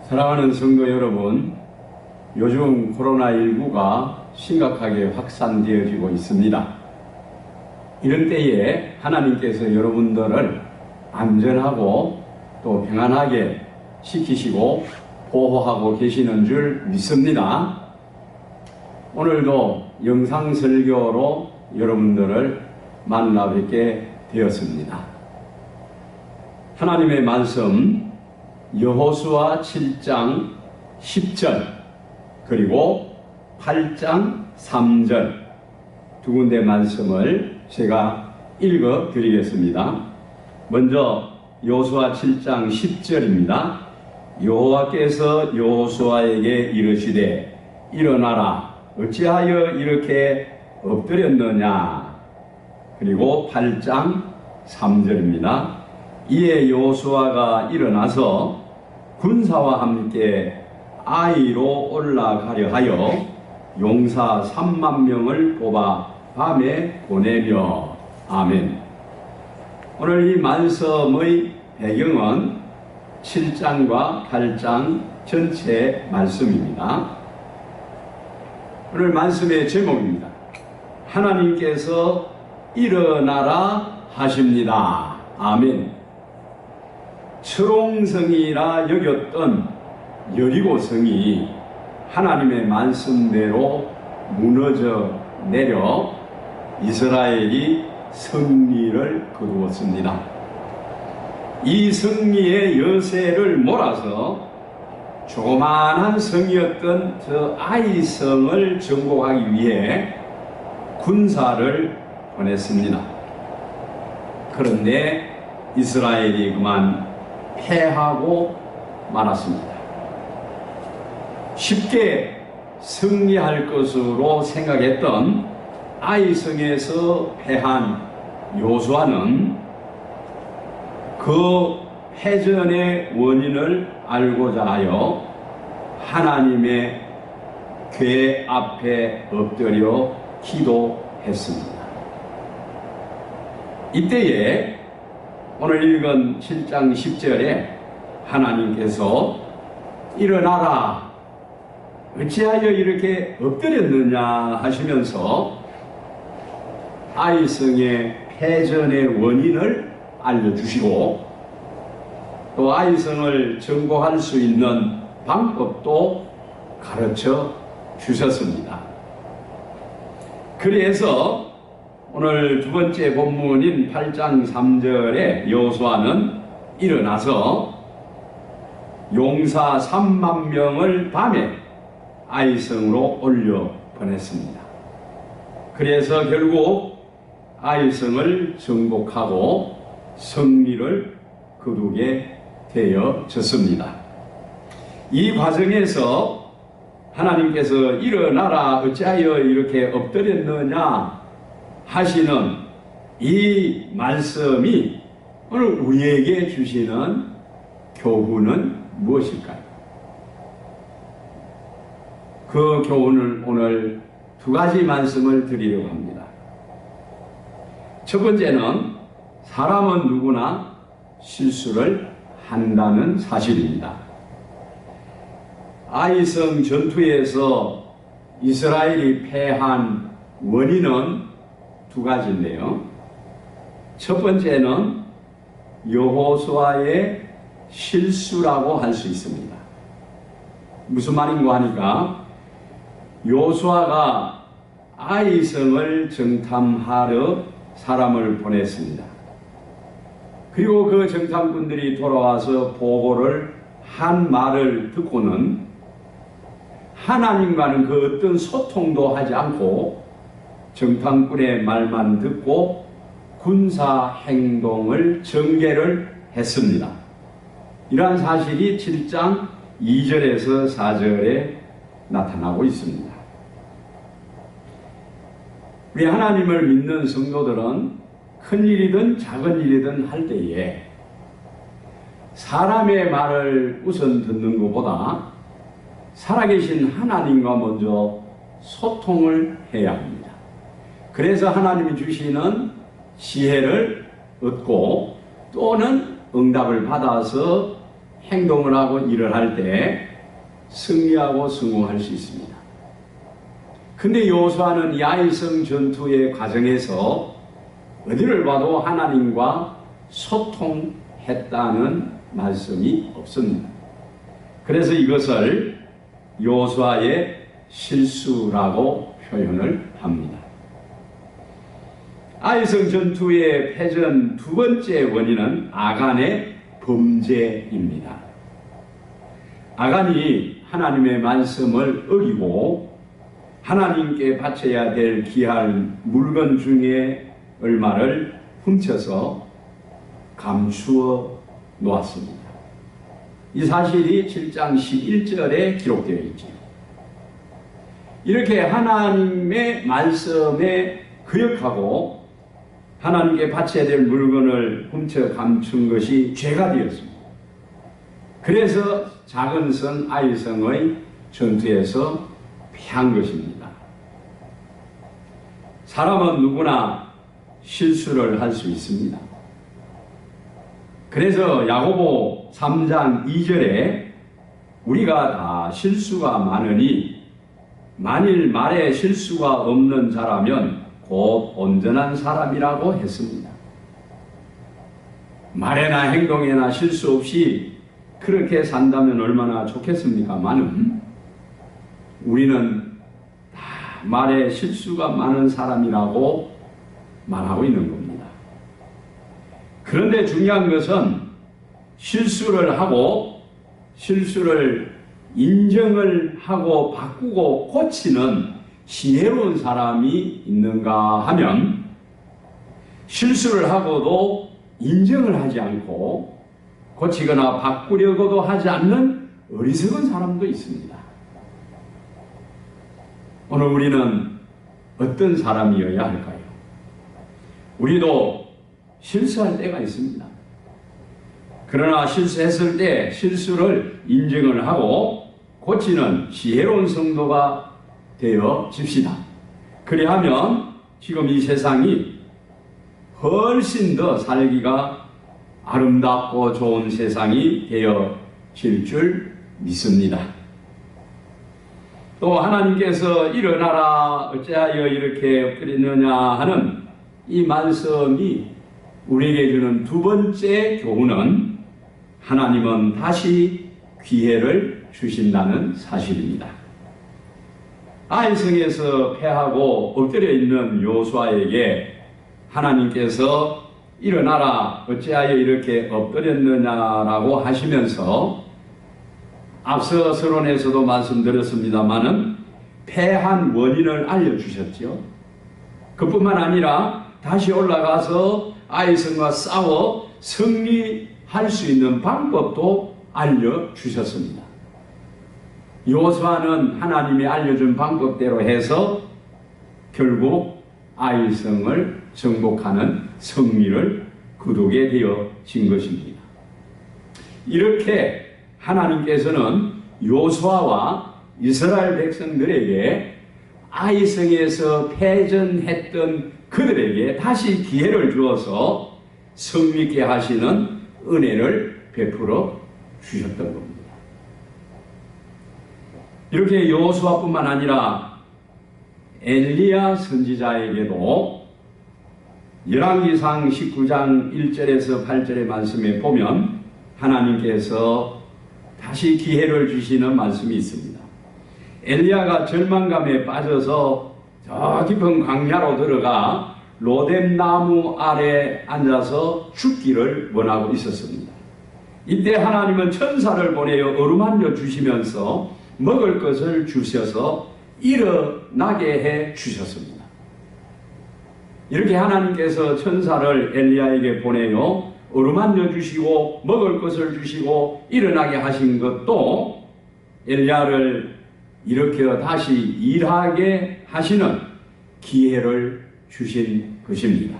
사랑하는 성도 여러분, 요즘 코로나19가 심각하게 확산되어지고 있습니다. 이런 때에 하나님께서 여러분들을 안전하고 또 평안하게 지키시고 보호하고 계시는 줄 믿습니다. 오늘도 영상 설교로 여러분들을 만나 뵙게 되었습니다. 하나님의 말씀 여호수아 7장 10절 그리고 8장 3절 두 군데 말씀을 제가 읽어 드리겠습니다. 먼저 여호수아 7장 10절입니다. 여호와께서 여호수아에게 이르시되 일어나라 어찌하여 이렇게 엎드렸느냐. 그리고 8장 3절입니다. 이에 여호수아가 일어나서 군사와 함께 아이로 올라가려 하여 용사 3만 명을 뽑아 밤에 보내며. 아멘. 오늘 이 말씀의 배경은 7장과 8장 전체 말씀입니다. 오늘 말씀의 제목입니다. 하나님께서 일어나라 하십니다. 아멘. 철옹성이라 여겼던 여리고성이 하나님의 말씀대로 무너져 내려 이스라엘이 승리를 거두었습니다. 이 승리의 여세를 몰아서 조그만한 성이었던 저 아이성을 정복하기 위해 군사를 보냈습니다. 그런데 이스라엘이 그만 패하고 말았습니다. 쉽게 승리할 것으로 생각했던 아이성에서 패한 여호수아는 그 패전의 원인을 알고자 하여 하나님의 궤 앞에 엎드려 기도했습니다. 이때에 오늘 읽은 7장 10절에 하나님께서 일어나라 어찌하여 이렇게 엎드렸느냐 하시면서 아이성의 패전의 원인을 알려주시고 또 아이성을 정복할 수 있는 방법도 가르쳐 주셨습니다. 그래서 오늘 두 번째 본문인 8장 3절에 여호수아는 일어나서 용사 3만 명을 밤에 아이성으로 올려 보냈습니다. 그래서 결국 아이성을 정복하고 승리를 거두게 되어졌습니다. 이 과정에서 하나님께서 일어나라 어찌하여 이렇게 엎드렸느냐 하시는 이 말씀이 오늘 우리에게 주시는 교훈은 무엇일까요? 그 교훈을 오늘 두 가지 말씀을 드리려고 합니다. 첫 번째는 사람은 누구나 실수를 한다는 사실입니다. 아이성 전투에서 이스라엘이 패한 원인은 두 가지인데요. 첫 번째는 여호수아의 실수라고 할 수 있습니다. 무슨 말인가 하니까 여호수아가 아이성을 정탐하러 사람을 보냈습니다. 그리고 그 정탐꾼들이 돌아와서 보고를 한 말을 듣고는 하나님과는 그 어떤 소통도 하지 않고 정탐꾼의 말만 듣고 군사 행동을 전개를 했습니다. 이러한 사실이 7장 2절에서 4절에 나타나고 있습니다. 우리 하나님을 믿는 성도들은 큰 일이든 작은 일이든 할 때에 사람의 말을 우선 듣는 것보다 살아계신 하나님과 먼저 소통을 해야 합니다. 그래서 하나님이 주시는 지혜를 얻고 또는 응답을 받아서 행동을 하고 일을 할 때 승리하고 성공할 수 있습니다. 근데 여호수아는 이 아이성 전투의 과정에서 어디를 봐도 하나님과 소통했다는 말씀이 없습니다. 그래서 이것을 여호수아의 실수라고 표현을 합니다. 아이성 전투의 패전 두 번째 원인은 아간의 범죄입니다. 아간이 하나님의 말씀을 어기고 하나님께 바쳐야 될 귀한 물건 중에 얼마를 훔쳐서 감추어 놓았습니다. 이 사실이 7장 11절에 기록되어 있죠. 이렇게 하나님의 말씀에 거역하고 하나님께 바쳐야 될 물건을 훔쳐 감춘 것이 죄가 되었습니다. 그래서 작은 성 아이성의 전투에서 패한 것입니다. 사람은 누구나 실수를 할 수 있습니다. 그래서 야고보 3장 2절에 우리가 다 실수가 많으니 만일 말에 실수가 없는 자라면 곧 온전한 사람이라고 했습니다. 말에나 행동에나 실수 없이 그렇게 산다면 얼마나 좋겠습니까마는 우리는 다 말에 실수가 많은 사람이라고 말하고 있는 겁니다. 그런데 중요한 것은 실수를 하고 실수를 인정을 하고 바꾸고 고치는 지혜로운 사람이 있는가 하면 실수를 하고도 인정을 하지 않고 고치거나 바꾸려고도 하지 않는 어리석은 사람도 있습니다. 오늘 우리는 어떤 사람이어야 할까요? 우리도 실수할 때가 있습니다. 그러나 실수했을 때 실수를 인정을 하고 고치는 지혜로운 성도가 되어 집시다. 그리하면 지금 이 세상이 훨씬 더 살기가 아름답고 좋은 세상이 되어질 줄 믿습니다. 또 하나님께서 일어나라 어찌하여 이렇게 엎드리느냐 하는 이 말씀이 우리에게 주는 두 번째 교훈은 하나님은 다시 기회를 주신다는 사실입니다. 아이성에서 패하고 엎드려 있는 여호수아에게 하나님께서 일어나라 어찌하여 이렇게 엎드렸느냐라고 하시면서 앞서 서론에서도 말씀드렸습니다마는 패한 원인을 알려주셨죠. 그뿐만 아니라 다시 올라가서 아이성과 싸워 승리할 수 있는 방법도 알려주셨습니다. 여호수아는 하나님이 알려준 방법대로 해서 결국 아이성을 정복하는 승리를 거두게 되어진 것입니다. 이렇게 하나님께서는 여호수아와 이스라엘 백성들에게 아이성에서 패전했던 그들에게 다시 기회를 주어서 성리케 하시는 은혜를 베풀어 주셨던 겁니다. 이렇게 여호수아뿐만 아니라 엘리야 선지자에게도 열왕기상 19장 1절에서 8절의 말씀에 보면 하나님께서 다시 기회를 주시는 말씀이 있습니다. 엘리야가 절망감에 빠져서 저 깊은 광야로 들어가 로뎀나무 아래 앉아서 죽기를 원하고 있었습니다. 이때 하나님은 천사를 보내어 어루만져 주시면서 먹을 것을 주셔서 일어나게 해 주셨습니다. 이렇게 하나님께서 천사를 엘리야에게 보내어 어루만져 주시고 먹을 것을 주시고 일어나게 하신 것도 엘리야를 일으켜 다시 일하게 하시는 기회를 주신 것입니다.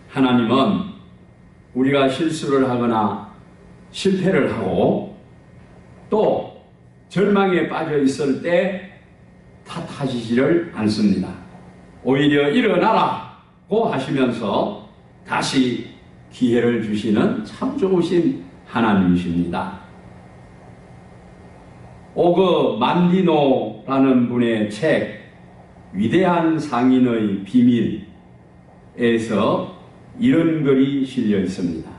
하나님은 우리가 실수를 하거나 실패를 하고 또 절망에 빠져 있을 때 탓하시지를 않습니다. 오히려 일어나라고 하시면서 다시 기회를 주시는 참 좋으신 하나님이십니다. 오그 만디노라는 분의 책 위대한 상인의 비밀에서 이런 글이 실려 있습니다.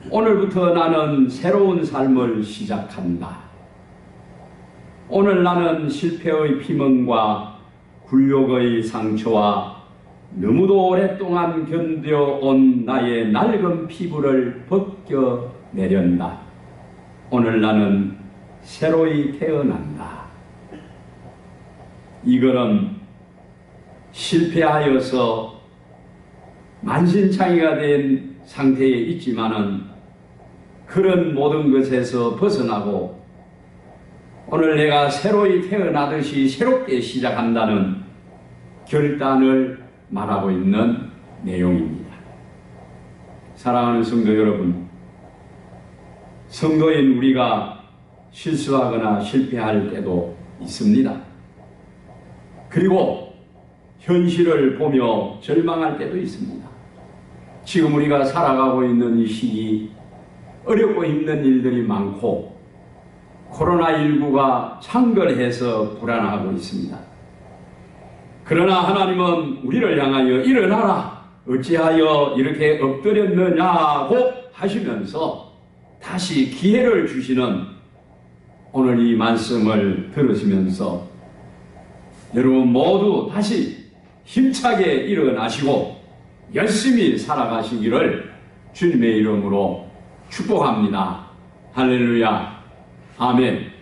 오늘부터 나는 새로운 삶을 시작한다. 오늘 나는 실패의 피멍과 굴욕의 상처와 너무도 오랫동안 견뎌온 나의 낡은 피부를 벗겨내련다. 오늘 나는 새로이 태어난다. 이거는 실패하여서 만신창이가 된 상태에 있지만은 그런 모든 것에서 벗어나고 오늘 내가 새로이 태어나듯이 새롭게 시작한다는 결단을 말하고 있는 내용입니다. 사랑하는 성도 여러분, 성도인 우리가 실수하거나 실패할 때도 있습니다. 그리고 현실을 보며 절망할 때도 있습니다. 지금 우리가 살아가고 있는 이 시기 어렵고 힘든 일들이 많고 코로나19가 창궐해서 불안하고 있습니다. 그러나 하나님은 우리를 향하여 일어나라, 어찌하여 이렇게 엎드렸느냐고 하시면서 다시 기회를 주시는 오늘 이 말씀을 들으시면서 여러분 모두 다시 힘차게 일어나시고 열심히 살아가시기를 주님의 이름으로 축복합니다. 할렐루야. 아멘.